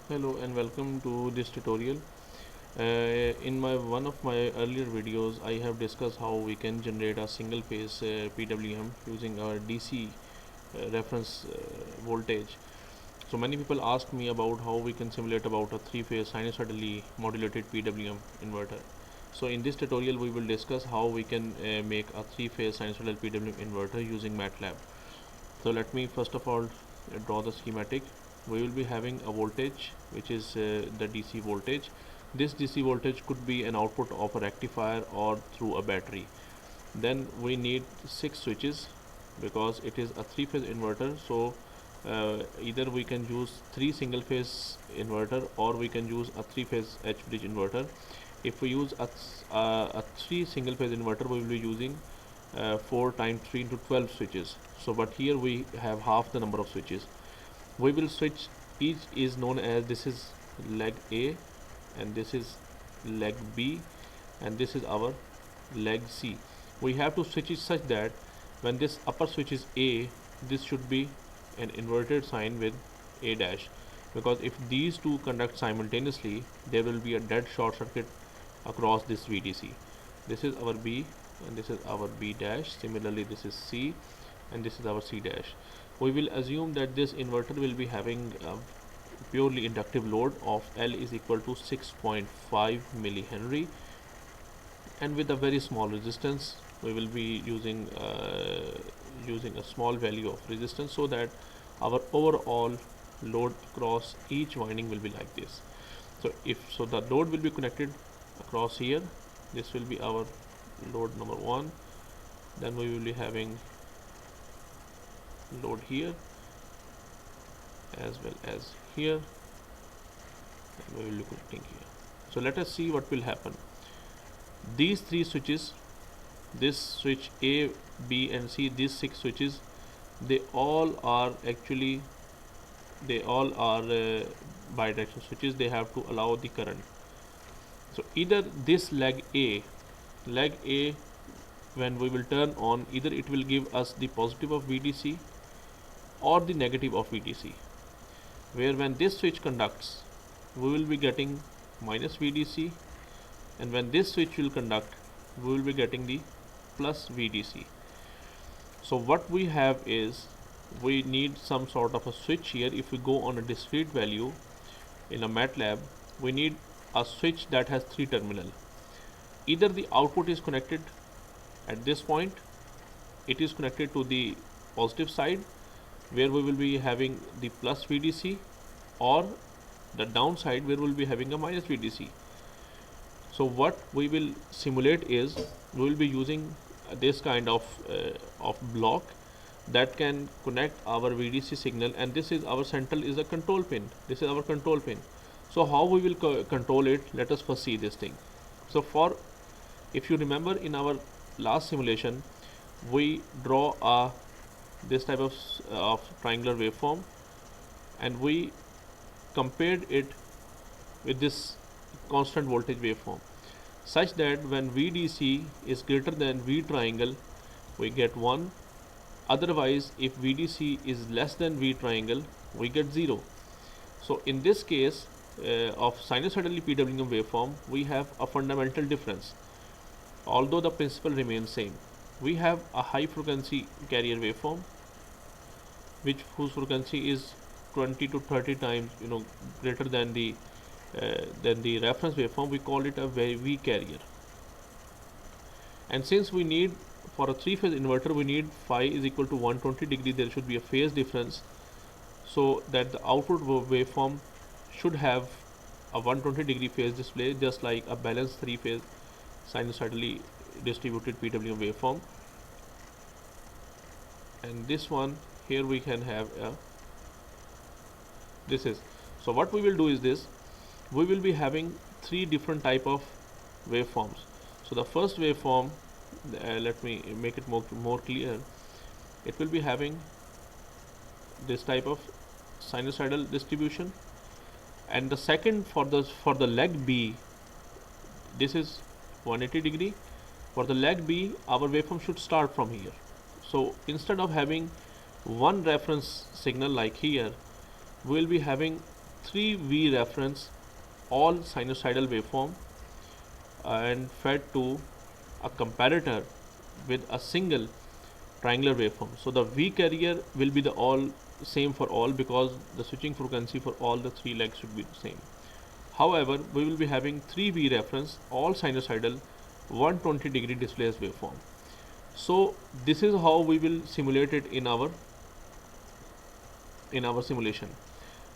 Hello and welcome to this tutorial. In one of my earlier videos, I have discussed how we can generate a single phase PWM using our DC reference voltage. So many people ask me about how we can simulate about a three-phase sinusoidally modulated PWM inverter. So in this tutorial, we will discuss how we can make a three-phase sinusoidal PWM inverter using MATLAB. So let me first of all draw the schematic. We will be having a voltage which is the DC voltage. This DC voltage could be an output of a rectifier or through a battery. Then we need 6 switches because it is a 3-phase inverter. So either we can use 3 single phase inverter or we can use a 3-phase H bridge inverter. If we use a 3 single phase inverter, we will be using 4 times 3 into 12 switches. So but here we have half the number of switches. We will switch, each is known as, this is leg A and this is leg B and this is our leg C. We have to switch it such that when this upper switch is A, this should be an inverted sign with A dash, because if these two conduct simultaneously, there will be a dead short circuit across this VDC. This is our B and this is our B dash. Similarly, this is C and this is our C dash. We will assume that this inverter will be having a purely inductive load of L is equal to 6.5 millihenry, and with a very small resistance. We will be using a small value of resistance so that our overall load across each winding will be like this. So the load will be connected across here. This will be our load number 1. Then we will be having load here as well as here, and we will be connecting here. So let us see what will happen. These 3 switches, this switch A, B and C, these 6 switches, they all are bidirectional switches. They have to allow the current. So either this leg A, when we will turn on, either it will give us the positive of VDC or the negative of VDC, where when this switch conducts, we will be getting minus VDC, and when this switch will conduct, we will be getting the plus VDC. So what we have is, we need some sort of a switch here. If we go on a discrete value in a MATLAB, we need a switch that has 3 terminals. Either the output is connected at this point, it is connected to the positive side where we will be having the plus VDC, or the downside where we will be having a minus VDC. So what we will simulate is, we will be using this kind of block that can connect our VDC signal, and this is our central is a control pin. This is our control pin. So how we will control it? Let us first see this thing. So if you remember in our last simulation, we draw this type of triangular waveform, and we compared it with this constant voltage waveform, such that when VDC is greater than V triangle, we get 1. Otherwise, if VDC is less than V triangle, we get 0. So in this case of sinusoidally PWM waveform, we have a fundamental difference, although the principle remains same. We have a high frequency carrier waveform, whose frequency is 20 to 30 times greater than the reference waveform. We call it a very weak carrier. And since we need, for a 3-phase inverter, we need phi is equal to 120 degree, there should be a phase difference, so that the output waveform should have a 120 degree phase display, just like a balanced 3-phase sinusoidally distributed PWM waveform. And this one here we can have so what we will do is this: we will be having 3 different type of waveforms. So the first waveform, let me make it more clear. It will be having this type of sinusoidal distribution, and the second, for the leg B, this is 180 degree. For the leg B, our waveform should start from here. So instead of having one reference signal like here, we will be having 3 V reference all sinusoidal waveform and fed to a comparator with a single triangular waveform. So the V carrier will be the all same for all, because the switching frequency for all the 3 legs should be the same. However, we will be having 3 V reference all sinusoidal 120 degree displaced waveform. So this is how we will simulate it in our simulation.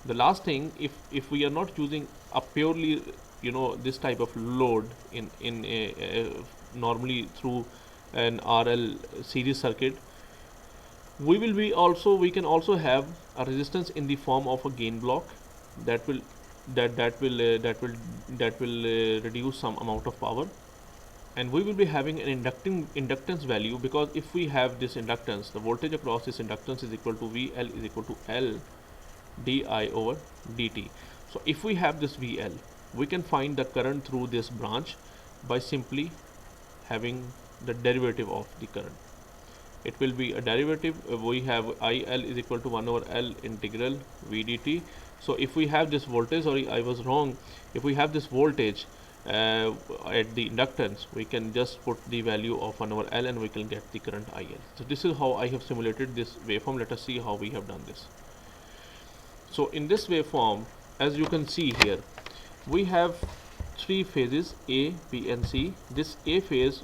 The last thing, if we are not using a purely this type of load in normally through an RL series circuit, we can also have a resistance in the form of a gain block that will reduce some amount of power, and we will be having an inductance value, because if we have this inductance, the voltage across this inductance is equal to VL is equal to L di over dt. So if we have this VL, we can find the current through this branch by simply having the derivative of the current. It will be a derivative. We have IL is equal to 1 over L integral V dt. So if we have this voltage, sorry, I was wrong. If we have this voltage at the inductance, we can just put the value of 1 over L and we can get the current IL. So this is how I have simulated this waveform. Let us see how we have done this. So in this waveform, as you can see here, we have 3 phases A, B and C. This A phase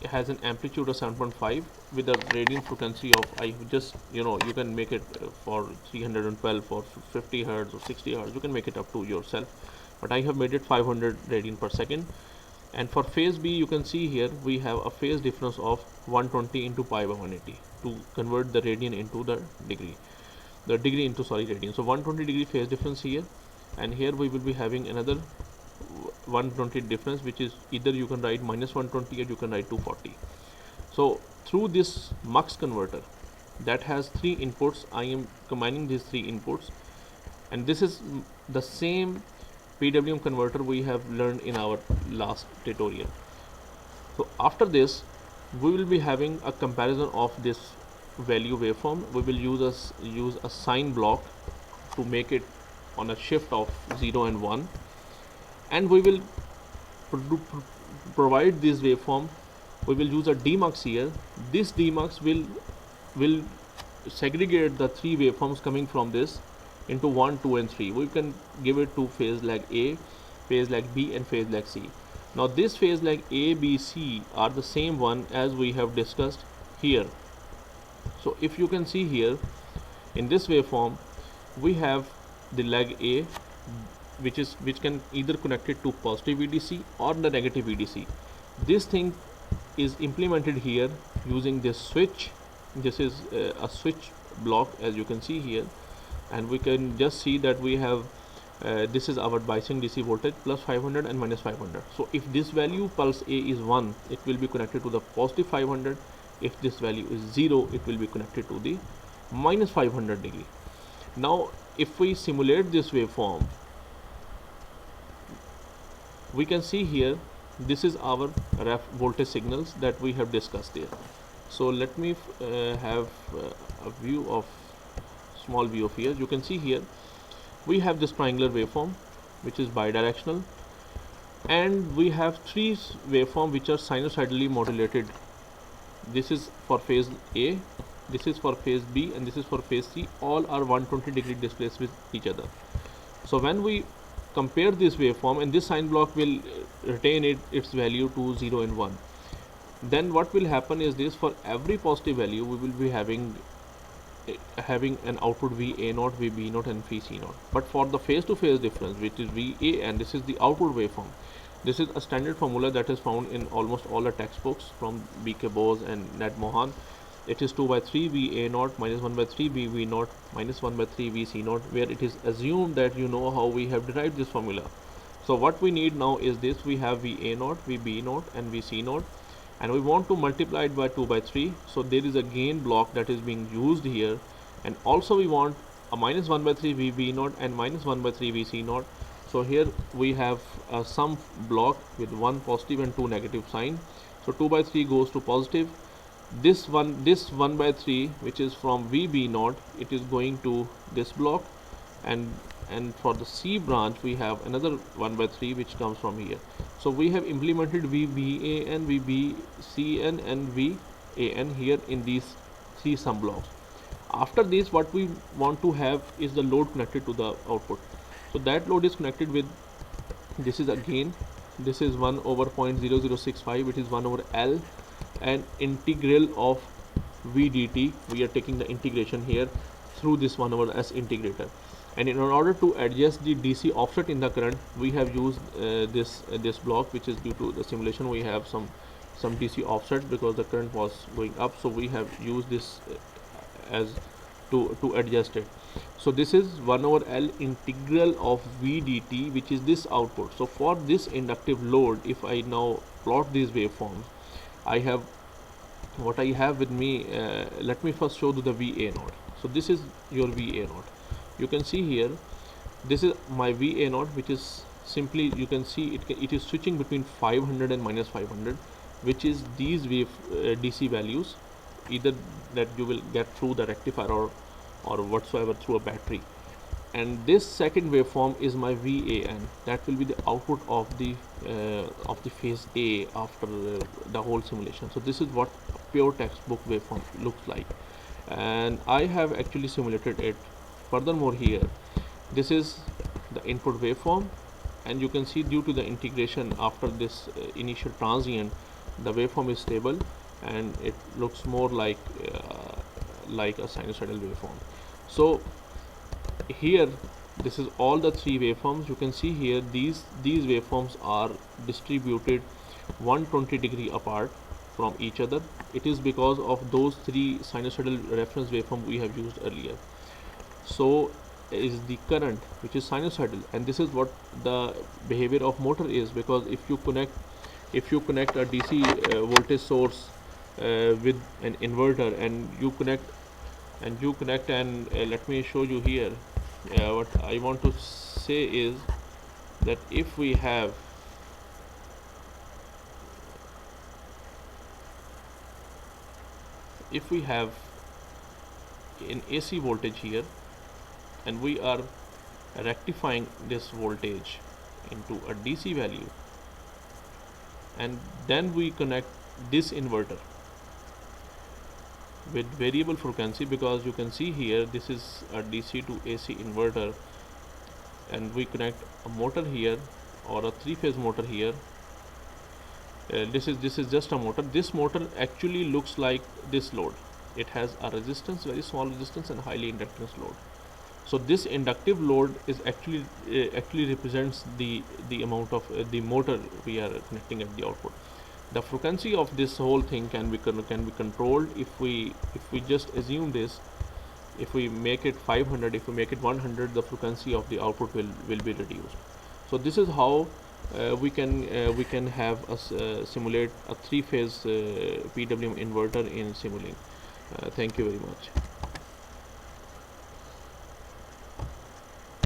has an amplitude of 7.5 with a radiant frequency of, you can make it for 312 or 50 Hertz or 60 Hertz. You can make it up to yourself, but I have made it 500 radian per second. And for phase B, you can see here we have a phase difference of 120 into pi by 180 to convert the radian into the degree. The degree into radian. So 120 degree phase difference here, and here we will be having another 120 difference, which is either you can write minus 120 or you can write 240. So through this mux converter that has 3 inputs, I am combining these 3 inputs, and this is the same PWM converter we have learned in our last tutorial. So after this, we will be having a comparison of this value waveform. We will use a sine block to make it on a shift of 0 and 1, and we will provide this waveform. We will use a demux here. This demux will segregate the 3 waveforms coming from this into 1, 2 and 3. We can give it to phase lag A, phase lag B and phase lag C. Now this phase lag A, B, C are the same one as we have discussed here. So if you can see here in this waveform, we have the lag A, which can either connect it to positive VDC or the negative VDC. This thing is implemented here using this switch. This is a switch block, as you can see here, and we can just see that we have this is our biasing DC voltage plus 500 and minus 500. So if this value pulse A is 1, it will be connected to the positive 500. If this value is 0, it will be connected to the minus 500 degree. Now if we simulate this waveform, we can see here this is our ref voltage signals that we have discussed there. So let me have a view of small view of here. You can see here we have this triangular waveform which is bidirectional, and we have 3 waveform which are sinusoidally modulated. This is for phase A, this is for phase B, and this is for phase C. All are 120 degree displaced with each other. So when we compare this waveform, and this sine block will retain its value to 0 and 1, then what will happen is this: for every positive value we will be having an output VA0, VB0 and VC0. But for the phase to phase difference, which is VA, and this is the output waveform, this is a standard formula that is found in almost all the textbooks from BK Bose and Ned Mohan. It is 2 by 3 VA0 minus 1 by 3 VV0 minus 1 by 3 VC0, where it is assumed that you know how we have derived this formula. So what we need now is this: we have VA0, VB0 and VC0, and we want to multiply it by 2 by 3. So there is a gain block that is being used here, and also we want a minus 1 by 3 VB0 and minus 1 by 3 VC0. So here we have a sum block with 1 positive and 2 negative sign. So 2 by 3 goes to positive. This 1 by 3, which is from VB0, it is going to this block, and and for the C branch we have another 1/3 which comes from here. So we have implemented VBAN, VBCN and VAN here in these 3 sum blocks. After this, what we want to have is the load connected to the output. So that load is connected with, this is again, this is 1 over 0.0065, which is 1 over L, and integral of V dt. We are taking the integration here through this 1 over S integrator. And in order to adjust the DC offset in the current, we have used this block, which is due to the simulation. We have some DC offset because the current was going up, so we have used this as to adjust it. So this is 1 over L integral of V dt, which is this output. So for this inductive load, if I now plot these waveforms, I have what I have with me. Let me first show you the VA node. So this is your VA node. You can see here, this is my VA node, which is simply, you can see it is switching between 500 and minus 500, which is these wave DC values, either that you will get through the rectifier or whatsoever through a battery. And this second waveform is my VAN, that will be the output of the phase A after the whole simulation. So this is what a pure textbook waveform looks like, and I have actually simulated it. Furthermore, here this is the input waveform, and you can see due to the integration after this initial transient, the waveform is stable and it looks more like a sinusoidal waveform. So here, this is all the 3 waveforms. You can see here these waveforms are distributed 120 apart from each other. It is because of those 3 sinusoidal reference waveform we have used earlier. So is the current, which is sinusoidal, and this is what the behavior of motor is, because if you connect a DC voltage source with an inverter, and you connect and let me show you here. What I want to say is that if we have an AC voltage here, and we are rectifying this voltage into a DC value, and then we connect this inverter with variable frequency, because you can see here this is a DC to AC inverter, and we connect a motor here or a 3-phase motor here. This is just a motor. This motor actually looks like this load. It has a resistance, very small resistance, and highly inductance load. So this inductive load is actually represents the amount of the motor we are connecting at the output. The frequency of this whole thing can be controlled if we just assume this. If we make it 500, if we make it 100, the frequency of the output will be reduced. So this is how we can have simulate a 3-phase PWM inverter in Simulink. Thank you very much.